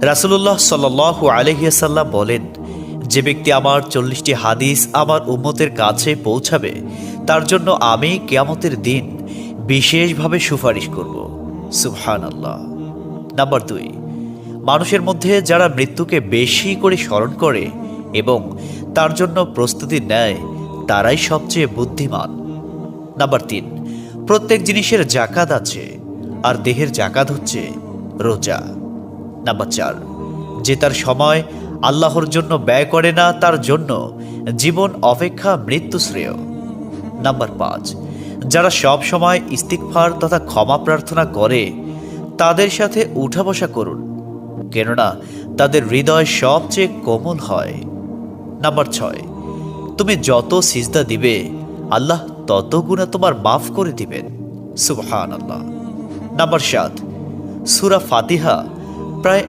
রাসূলুল্লাহ সাল্লাল্লাহু আলাইহি ওয়াসাল্লাম বলেন, যে ব্যক্তি আমার 40টি হাদিস আমার উম্মতের কাছে পৌঁছাবে তার জন্য আমি কিয়ামতের দিন বিশেষভাবে সুপারিশ করব। সুবহানাল্লাহ। নাম্বার 2, মানুষের মধ্যে যারা মৃত্যুকে বেশি করে স্মরণ করে এবং তার জন্য প্রস্তুতি নেয় তারাই সবচেয়ে বুদ্ধিমান। নাম্বার 3, প্রত্যেক জিনিসের জাকাত আছে, আর দেহের জাকাত হচ্ছে রোজা। নাম্বার 4, যে তার সময় আল্লাহর জন্য ব্যয় করে না তার জন্য জীবন অপেক্ষা মৃত্যু শ্রেয়। নাম্বার 5, যারা সব সময় ইস্তিগফার তথা ক্ষমা প্রার্থনা করে তাদের সাথে উঠা বসা করুন, কেননা তাদের হৃদয় সবচেয়ে কোমল হয়। নাম্বার 6, তুমি যত সিজদা দিবে আল্লাহ তত গুণা তোমার মাফ করে দিবেন। সুবহানাল্লাহ। নাম্বার 7, সূরা ফাতিহা প্রায়